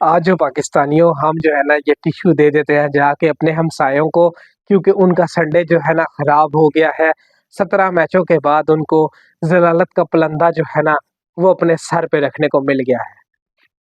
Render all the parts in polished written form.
आज जो पाकिस्तानियों हम जो है ना ये टिश्यू दे देते हैं जाके अपने हमसायों को, क्योंकि उनका संडे जो है ना खराब हो गया है। 17 मैचों के बाद उनको जलालत का पलंदा जो है ना वो अपने सर पे रखने को मिल गया है।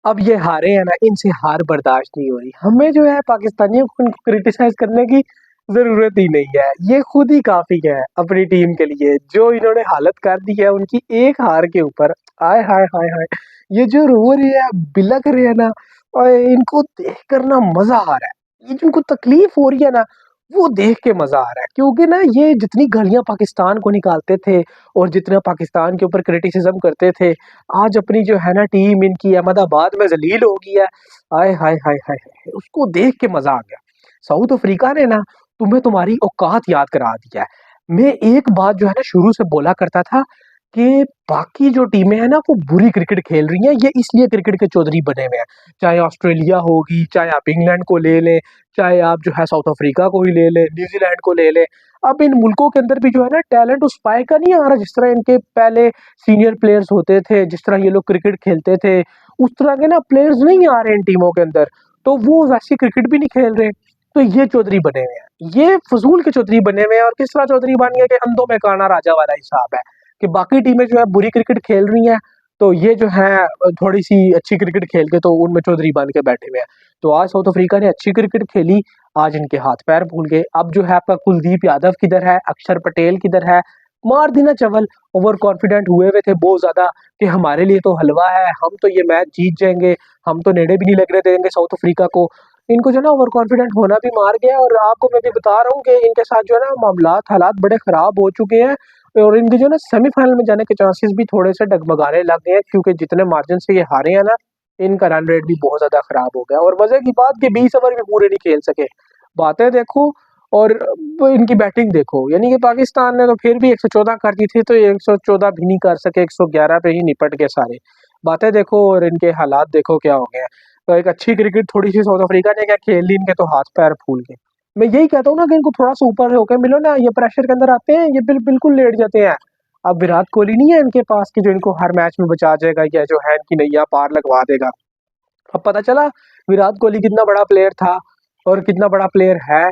अब ये हारे हैं ना, इनसे हार बर्दाश्त नहीं हो रही। हमें जो है पाकिस्तानियों को इनको क्रिटिसाइज करने की जरूरत ही नहीं है, ये खुद ही काफी है अपनी टीम के लिए। जो इन्होंने हालत कर दी है उनकी एक हार के ऊपर, आय हाय हाय हाय। ये जो रो रहे हैं, बिलक रहे हैं ना, और इनको देख कर ना मजा आ रहा है। ये जिनको तकलीफ हो रही है ना, वो देख के मजा आ रहा है। क्योंकि ना ये जितनी गालियां पाकिस्तान को निकालते थे और जितना पाकिस्तान के ऊपर क्रिटिसिज्म करते थे, आज अपनी जो है ना टीम इनकी अहमदाबाद में जलील हो गई है। आय हाय हाय हाय हाय, उसको देख के मजा आ गया। साउथ अफ्रीका ने ना तुम्हें तुम्हारी औकात याद करा दिया है। मैं एक बात जो है ना शुरू से बोला करता था कि बाकी जो टीमें हैं ना वो बुरी क्रिकेट खेल रही हैं, ये इसलिए क्रिकेट के चौधरी बने हुए हैं। चाहे ऑस्ट्रेलिया होगी, चाहे आप इंग्लैंड को ले लें, चाहे आप जो है साउथ अफ्रीका को ही ले लें, न्यूजीलैंड को ले लें। अब इन मुल्कों के अंदर भी जो है ना टैलेंट उस पाए का नहीं आ रहा जिस तरह इनके पहले सीनियर प्लेयर्स होते थे, जिस तरह ये लोग क्रिकेट खेलते थे, उस तरह के ना प्लेयर्स नहीं आ रहे इन टीमों के अंदर। तो वो वैसी क्रिकेट भी नहीं खेल रहे। तो ये चौधरी बने हुए हैं, ये फजूल के चौधरी बने हुए हैं। और किस तरह चौधरी बन गया कि अंधों में काना राजा वाला हिसाब है कि बाकी टीमें जो है बुरी क्रिकेट खेल रही हैं, तो ये जो है थोड़ी सी अच्छी क्रिकेट खेल के तो उनमें चौधरी बन के बैठे हुए हैं। तो आज साउथ अफ्रीका ने अच्छी क्रिकेट खेली, आज इनके हाथ पैर भूल गए। अब जो है आपका कुलदीप यादव किधर है, अक्षर पटेल किधर है, मार दी ना चवल। ओवर कॉन्फिडेंट हुए हुए थे बहुत ज्यादा कि हमारे लिए तो हलवा है, हम तो ये मैच जीत जाएंगे, हम तो नेड़े भी नहीं लगने देंगे साउथ अफ्रीका को। इनको जो है ना ओवर कॉन्फिडेंट होना भी मार गया। और आपको मैं भी बता रहा हूँ कि इनके साथ जो है ना मामलात हालात बड़े खराब हो चुके हैं। और इनके जो है ना सेमीफाइनल में जाने के चांसेस भी थोड़े से डगमगाने लग गए हैं, क्योंकि जितने मार्जिन से ये हारे हैं ना, इनका रन रेट भी बहुत ज्यादा खराब हो गया। और मजे की बात कि 20 ओवर भी पूरे नहीं खेल सके। बातें देखो और इनकी बैटिंग देखो, यानी कि पाकिस्तान ने तो फिर भी 114 कर दी थी, तो ये 114 भी नहीं कर सके, 111 पे ही निपट गए सारे। बातें देखो और इनके हालात देखो क्या हो गए हैं। तो एक अच्छी क्रिकेट थोड़ी सी साउथ अफ्रीका ने क्या खेल ली, इनके तो हाथ पैर फूल गए। मैं यही कहता हूँ ना कि इनको थोड़ा सा ऊपर होकर मिलो ना, ये प्रेशर के अंदर आते हैं, ये बिल्कुल लेट जाते हैं। अब विराट कोहली नहीं है इनके पास कि जो इनको हर मैच में बचा जाएगा या जो है इनकी नैया पार लगवा देगा। अब पता चला विराट कोहली कितना बड़ा प्लेयर था और कितना बड़ा प्लेयर है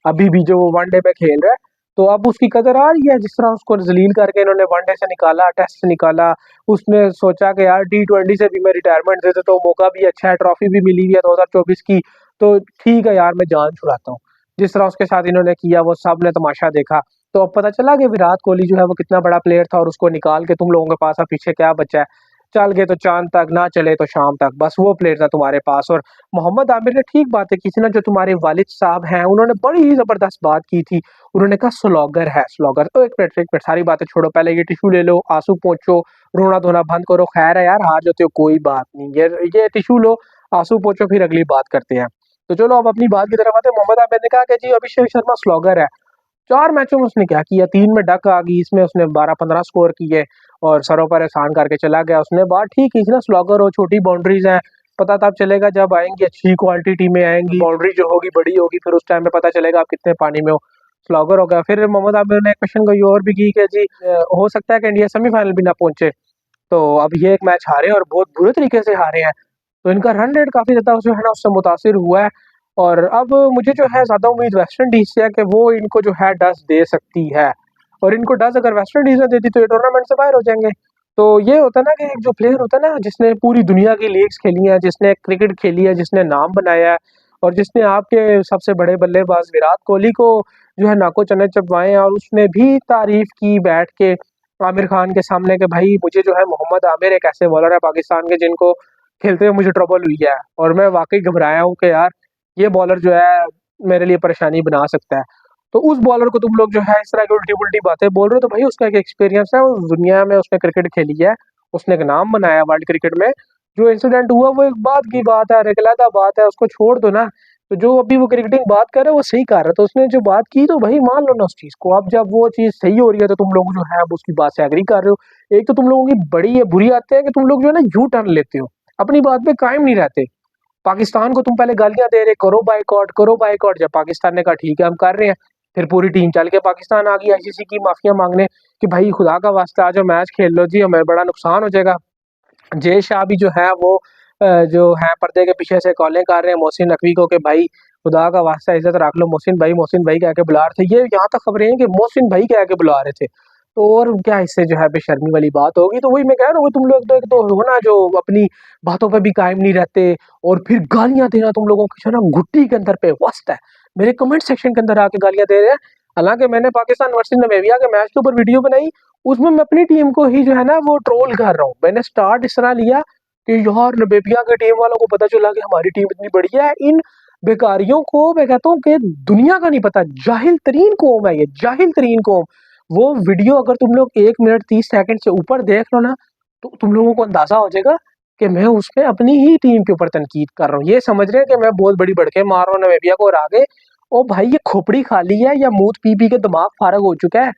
अभी भी, जो वो वनडे में खेल रहा है। तो अब उसकी कदर आ रही है। जिस तरह उसको जलील करके इन्होंने वनडे से निकाला, टेस्ट से निकाला, उसने सोचा कि यार T20 से भी मैं रिटायरमेंट दे देता हूँ, मौका भी अच्छा है, ट्रॉफी भी मिली हुई है 2024 की, तो ठीक है यार मैं जान छुड़ाता हूँ। जिस तरह उसके साथ इन्होंने किया वो सब ने तमाशा देखा। तो अब पता चला कि विराट कोहली जो है वो कितना बड़ा प्लेयर था, और उसको निकाल के तुम लोगों के पास अब पीछे क्या बचा है। चल गए तो चांद तक, ना चले तो शाम तक, बस वो प्लेयर था तुम्हारे पास। और मोहम्मद आमिर ने ठीक बातें की थी ना, जो तुम्हारे वालिद साहब हैं उन्होंने बड़ी ही जबरदस्त बात की थी। उन्होंने कहा स्लॉगर है स्लॉगर। तो एक मिनट सारी बातें छोड़ो, पहले ये टिश्यू ले लो, आंसू पोंछो, रोना धोना बंद करो। खैर है यार, हार जाते हो कोई बात नहीं, ये टिश्यू लो, आंसू पोंछो, फिर अगली बात करते हैं। तो चलो अब अपनी बात की तरफ आते हैं। मोहम्मद आमिर ने कहा कि जी अभिषेक शर्मा स्लॉगर है। 4 मैचों में उसने क्या किया, 3 में डक आ गई, इसमें उसने 12-15 स्कोर किए और सरों पर एहसान करके चला गया। उसने बात ठीक की थी ना, स्लॉगर हो, छोटी बाउंड्रीज है, पता तब चलेगा जब आएंगी अच्छी क्वालिटी टीमें आएंगी, बाउंड्री जो होगी बड़ी होगी, फिर उस टाइम में पता चलेगा आप कितने पानी में हो। स्लॉगर हो गया। फिर मोहम्मद आमिर ने क्वेश्चन को और भी की कि जी हो सकता है कि इंडिया सेमीफाइनल भी ना पहुंचे, तो अब ये एक मैच हारे और बहुत बुरे तरीके से हारे हैं। तो इनका रन रेट काफी ज्यादा जो है ना उससे मुतासिर हुआ है। और अब मुझे जो है ज्यादा उम्मीद वेस्ट इंडीज से है कि वो इनको जो है डस दे सकती है। और इनको डस अगर वेस्ट इंडीज ने देती तो ये टूर्नामेंट से बाहर हो जाएंगे। तो ये होता है ना कि एक जो प्लेयर होता है ना जिसने पूरी दुनिया की लीग्स खेली है, जिसने क्रिकेट खेली है, जिसने नाम बनाया है, और जिसने आपके सबसे बड़े बल्लेबाज विराट कोहली को जो है नाको चने चबवाए हैं, और उसने भी तारीफ की बैठ के आमिर खान के सामने कि भाई मुझे जो है मोहम्मद आमिर एक ऐसे बॉलर है पाकिस्तान के जिनको खेलते हुए मुझे ट्रबल हुई है, और मैं वाकई घबराया हूँ कि यार ये बॉलर जो है मेरे लिए परेशानी बना सकता है। तो उस बॉलर को तुम लोग जो है इस तरह की उल्टी पुल्टी बातें बोल रहे हो, तो भाई उसका एक एक्सपीरियंस है, उस दुनिया में उसने क्रिकेट खेली है, उसने एक नाम बनाया वर्ल्ड क्रिकेट में। जो इंसिडेंट हुआ वो एक बात की बात है, अलग बात है, उसको छोड़ दो ना। तो जो अभी वो क्रिकेटिंग बात कर रहा है वो सही कर रहा है, तो उसने जो बात की तो भाई मान लो ना उस चीज को। अब जब वो चीज सही हो रही है तो तुम लोग जो है अब उसकी बात से एग्री कर रहे हो। एक तो तुम लोगों की बड़ी ये बुरी आदत है कि तुम लोग जो है ना यू टर्न लेते हो, अपनी बात पे कायम नहीं रहते। पाकिस्तान को तुम पहले गालियां दे रहे, करो बाइकआउट करो बाइकआउट, जब पाकिस्तान ने कहा ठीक है हम कर रहे हैं, फिर पूरी टीम चल के पाकिस्तान आ गई आईसीसी की माफिया मांगने कि भाई खुदा का वास्ता आ जाओ मैच खेल लो जी, हमें बड़ा नुकसान हो जाएगा। जय शाह भी जो है वो जो है पर्दे के पीछे से कॉलें कर रहे हैं मोहसिन नकवी को कि भाई खुदा का वास्ता इज्जत रख लो, मोहसिन भाई कह के बुला रहे थे। ये यहाँ तक खबरें हैं कि मोहसिन भाई कह के बुला रहे थे। तो और क्या इससे जो है बेशर्मी वाली बात होगी। तो वही मैं कह रहा हूँ, तुम लोग तो एक तो हो ना जो अपनी बातों पे भी कायम नहीं रहते, और फिर गालियां देना तुम लोगों की जो ना घुट्टी के अंदर पे वस्त है। मेरे कमेंट सेक्शन के अंदर आके गालियां दे रहे हैं। हालांकि मैंने पाकिस्तान वर्सेस नामीबिया के मैच के ऊपर वीडियो बनाई, उसमें मैं अपनी टीम को ही जो है ना वो ट्रोल कर रहा हूँ। मैंने स्टार्ट इस तरह लिया कि यार नामीबिया की टीम वालों को पता चला कि हमारी टीम इतनी बढ़िया है। इन बेकारियों को मैं कहता हूँ कि दुनिया का नहीं पता, जाहिल तरीन कौम है ये, जाहिल तरीन कौम। वो वीडियो अगर तुम लोग 1 मिनट 30 सेकंड से ऊपर देख लो ना, तो तुम लोगों को अंदाजा हो जाएगा कि मैं उसमें अपनी ही टीम के ऊपर तनकीद कर रहा हूँ। ये समझ रहे हैं कि मैं बहुत बड़ी बड़के मार रहा हूँ नामीबिया को, और आगे ओ भाई ये खोपड़ी खाली है या मूत पी पी के दिमाग फारग हो चुका है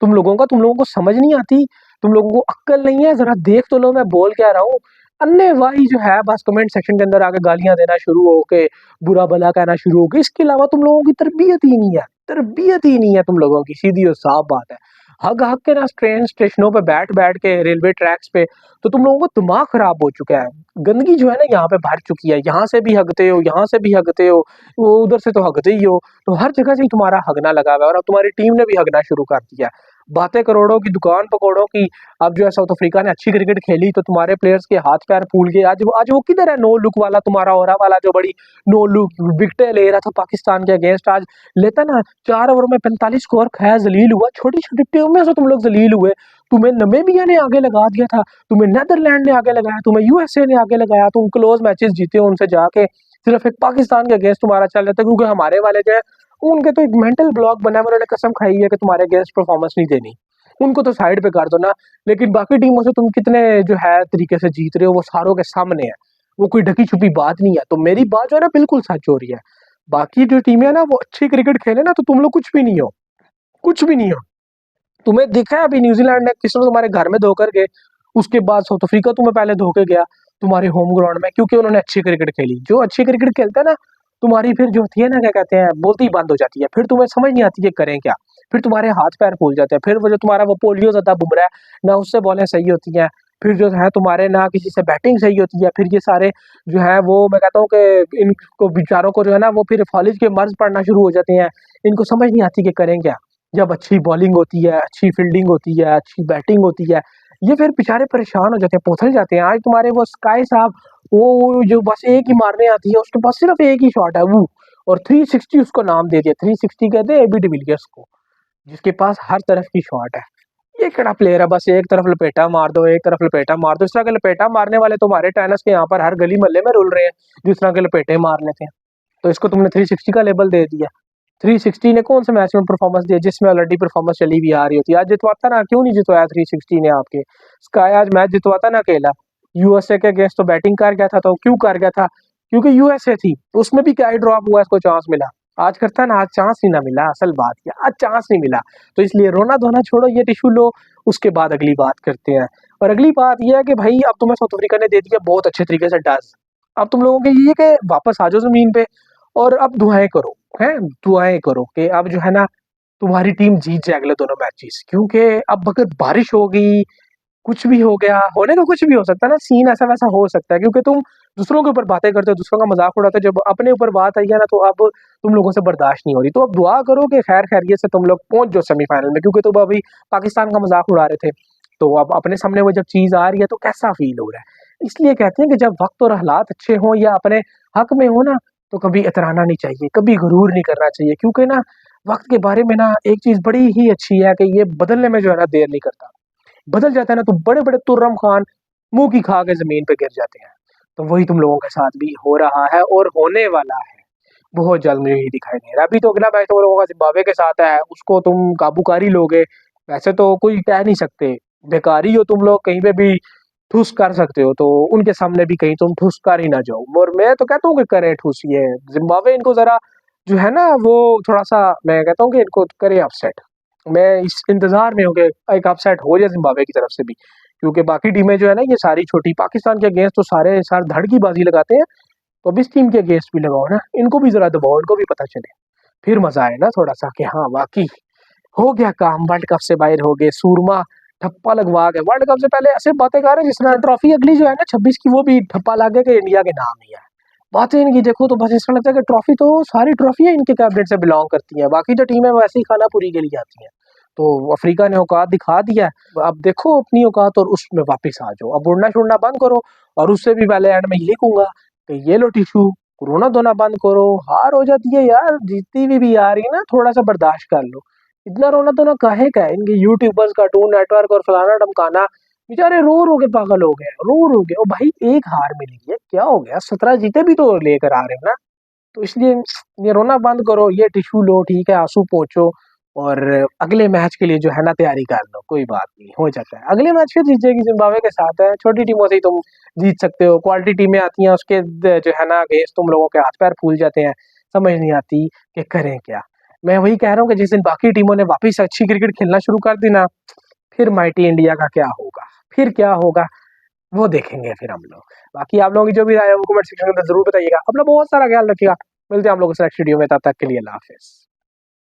तुम लोगों का। तुम लोगों को समझ नहीं आती, तुम लोगों को अक्ल नहीं है। जरा देख तो लो मैं बोल क्या रहा हूँ। अन्य वाही जो है बस कमेंट सेक्शन के अंदर आके गालियां देना शुरू हो के बुरा भला कहना शुरू हो गई। इसके अलावा तुम लोगों की तरबियत ही नहीं है, तरबियत ही नहीं है तुम लोगों की, सीधी और साफ बात है। हग हग के ना ट्रेन स्टेशनों पे बैठ बैठ के रेलवे ट्रैक्स पे, तो तुम लोगों को दिमाग खराब हो चुका है। गंदगी जो है ना यहाँ पे भर चुकी है, यहाँ से भी हगते हो, यहाँ से भी हगते हो, वो उधर से तो हगते ही हो। तो हर जगह से ही तुम्हारा हगना लगा हुआ है, और अब तुम्हारी टीम ने भी हगना शुरू कर दिया है। बातें करोड़ों की, दुकान पकौड़ों की। अब जो है साउथ अफ्रीका ने अच्छी क्रिकेट खेली तो तुम्हारे प्लेयर्स के हाथ पैर फूल गए। आज वो किधर है नो लुक वाला तुम्हारा ओरा वाला, जो बड़ी नो लुक विकेटें ले रहा था पाकिस्तान के अगेंस्ट। आज लेता ना 4 ओवर में 45 स्कोर खाया, जलील हुआ। छोटी छोटी टीमों से तुम लोग जलील हुए। तुम्हें नामीबिया ने आगे लगा दिया था, तुम्हें नेदरलैंड ने आगे लगाया, तुम्हें यूएसए ने आगे लगाया। तुम क्लोज मैचेस जीते हो उनसे जाके, सिर्फ एक पाकिस्तान के अगेंस्ट तुम्हारा चल रहा था, क्योंकि हमारे वाले जो है उनके तो एक मेंटल ब्लॉक बना है। उन्होंने कसम खाई है कि तुम्हारे अगेंस्ट परफॉर्मेंस नहीं देनी, उनको तो साइड पे कर दो ना। लेकिन बाकी टीमों से तुम कितने जो है तरीके से जीत रहे हो वो सारों के सामने है, वो कोई ढकी छुपी बात नहीं है। तो मेरी बात जो है ना बिल्कुल सच हो रही है। बाकी जो टीमें है ना वो अच्छी क्रिकेट खेले ना, तो तुम लोग कुछ भी नहीं हो, कुछ भी नहीं हो। तुम्हें दिखा है अभी न्यूजीलैंड ने किस तरह तुम्हारे घर में धोकर गए, उसके बाद साउथ अफ्रीका तुम्हें पहले धोके गया तुम्हारे होम ग्राउंड में, क्योंकि उन्होंने अच्छी क्रिकेट खेली। जो अच्छी क्रिकेट खेलता है ना, तुम्हारी फिर जो होती है ना क्या कहते हैं बोलती ही बंद हो जाती है। फिर तुम्हें समझ नहीं आती कि करें क्या, फिर तुम्हारे हाथ पैर फूल जाते हैं। फिर वो जो तुम्हारा वो पोलियो ज्यादा बुमरा है ना, उससे बॉलें सही होती हैं। फिर जो है तुम्हारे ना किसी से बैटिंग सही होती है। फिर ये सारे जो है वो मैं कहता हूँ कि इनको बेचारों को जो है ना वो फिर फॉलिज के मर्ज पड़ना शुरू हो जाते हैं। इनको समझ नहीं आती कि करें क्या। जब अच्छी बॉलिंग होती है, अच्छी फील्डिंग होती है, अच्छी बैटिंग होती है, ये फिर बेचारे परेशान हो जाते हैं, पोथल जाते हैं। आज तुम्हारे वो स्काई साहब, वो जो बस एक ही मारने आती है, उसके पास सिर्फ एक ही शॉट है वो, और 360 उसको नाम दे दिया। 360 कहते हैं एबी डिविलियर्स को, जिसके पास हर तरफ की शॉट है। ये केड़ा प्लेयर है, बस एक तरफ लपेटा मार दो, एक तरफ लपेटा मार दो। इस तरह के लपेटा मारने वाले तुम्हारे टेनिस के यहाँ पर हर गली मोहल्ले में रुल रहे हैं, जिस तरह के लपेटे मार लेते हैं। तो इसको तुमने 360 का लेबल दे दिया। 360 ने कौन से मैच में परफॉर्मेंस दिया जिसमें ऑलरेडी परफॉर्मेंस चली भी आ रही होती है। आज जितवाता ना, क्यों नहीं जितवाया 360 ने आपके? स्काई आज मैच जितवाता ना अकेला। यूएसए के अगेंस्ट तो बैटिंग कर गया था, तो क्यों कर गया था? क्योंकि यूएसए थी, उसमें भी क्या ही ड्रॉप हुआ, इसको चांस मिला। आज करता ना, आज चांस ही ना मिला, असल बात क्या, आज चांस नहीं मिला। तो इसलिए रोना धोना छोड़ो, ये टिश्यू लो, उसके बाद अगली बात करते हैं। और अगली बात यह है कि भाई अब तुम्हें साउथ अफ्रीका ने दे दिया बहुत अच्छे तरीके से डज। अब तुम लोगों के ये कि वापस आ जाओ जमीन पे, और अब दुआएं करो, हैं दुआएं करो कि अब जो है ना तुम्हारी टीम जीत जाए अगले दोनों मैचेस। क्योंकि अब अगर बारिश होगी, कुछ भी हो गया, होने को कुछ भी हो सकता है ना, सीन ऐसा वैसा हो सकता है। क्योंकि तुम दूसरों के ऊपर बातें करते हो, दूसरों का मजाक उड़ाते हो, जब अपने ऊपर बात आई है ना तो अब तुम लोगों से बर्दाश्त नहीं हो रही। तो अब दुआ करो कि खैर खैरियत से तुम लोग पहुंच जाओ सेमीफाइनल में, क्योंकि तुम अभी पाकिस्तान का मजाक उड़ा रहे थे। तो अब अपने सामने वो जब चीज आ रही है तो कैसा फील हो रहा है। इसलिए कहते हैं कि जब वक्त और हालात अच्छे हों या अपने हक में हो ना, तो कभी इतराना नहीं चाहिए, कभी गुरूर नहीं करना चाहिए। क्योंकि ना वक्त के बारे में ना एक चीज बड़ी ही अच्छी है कि ये बदलने में जो है ना देर नहीं करता। बदल जाता है ना तो बड़े बड़े तुर्रम खान मुंह की खा के जमीन पे गिर जाते हैं। तो वही तुम लोगों के साथ भी हो रहा है और होने वाला है, बहुत जल्द मुझे ही दिखाई दे रहा है। अभी तो अगला मैच तुम लोगों का जिम्बाब्वे के साथ है, उसको तुम काबू कर ही लोगे। वैसे तो कोई कह नहीं सकते, बेकारी हो तुम लोग, कहीं पे भी ठुस कर सकते हो, तो उनके सामने भी कहीं तुम ठुस कर ही ना जाओ। और मैं तो कहता हूँ कि करे ठुस, ये जिम्बाब्वे इनको जरा जो है ना वो थोड़ा सा, मैं कहता हूँ कि इनको करे अपसेट। मैं इस इंतजार में हूँ कि एक अपसेट हो जाए जिम्बाब्वे की तरफ से भी। क्योंकि बाकी टीमें जो है ना ये सारी छोटी, पाकिस्तान के अगेंस्ट तो सारे सार धड़ की बाजी लगाते हैं, तो अब इस टीम के अगेंस्ट भी लगाओ ना, इनको भी जरा दबाओ, इनको भी पता चले, फिर मजा आए ना थोड़ा सा कि हाँ वाकई हो गया काम, वर्ल्ड कप से बाहर हो गए, सूरमा ठप्पा लगवा के वर्ल्ड कप से पहले ऐसे बातें कर रहे हैं जिसने ट्रॉफी अगली जो है ना 26 की वो भी ठप्पा लगा के इंडिया के नाम ही है। बातें इनकी देखो तो बस ऐसा लगता है कि ट्रॉफी तो सारी ट्रॉफियां इनके कैबिनेट से बिलोंग करती हैं, बाकी जो टीमें वैसे ही खाना पूरी के लिए आती हैं। तो अफ्रीका ने औकात दिखा दिया है, अब देखो अपनी औकात और उसमें वापस आ जाओ, अब उड़ना छुड़ना बंद करो। और उससे भी पहले एंड में यही कहूंगा कि ये लो टिश्यू, कोरोना धोना बंद करो। हार हो जाती है यार, जीतती हुई भी आ रही है ना, थोड़ा सा बर्दाश्त कर लो। इतना रोना धोना काहे का है? इनके यूट्यूबर्स, कार्टून नेटवर्क और फलाना ढमकाना, बेचारे रो रो के पागल हो गए, रो के। ओ भाई एक हार मिली है, क्या हो गया? 17 जीते भी तो लेकर आ रहे हो ना। तो इसलिए ये रोना बंद करो, ये टिश्यू लो, ठीक है, आंसू पोंछो और अगले मैच के लिए जो है ना तैयारी कर लो। कोई बात नहीं, हो जाता है। अगले मैच फिर जीत जाएगी, जिम्बाब्वे के साथ है, छोटी टीमों से ही तुम जीत सकते हो। क्वालिटी टीमें आती हैं उसके जो है ना अगेंस्ट तुम लोगों के हाथ पैर फूल जाते हैं, समझ नहीं आती कि करें क्या। मैं वही कह रहा हूँ कि जिस दिन बाकी टीमों ने वापस अच्छी क्रिकेट खेलना शुरू कर दी ना, फिर माइटी इंडिया का क्या होगा, फिर क्या होगा वो देखेंगे फिर हम लोग। बाकी आप लोगों की जो भी राय है वो कमेंट सेक्शन में जरूर बताइएगा। अपना बहुत सारा ख्याल रखिएगा। मिलते हैं आप लोगों से नेक्स्ट वीडियो में, तब तक के लिए अल्लाह हाफिज।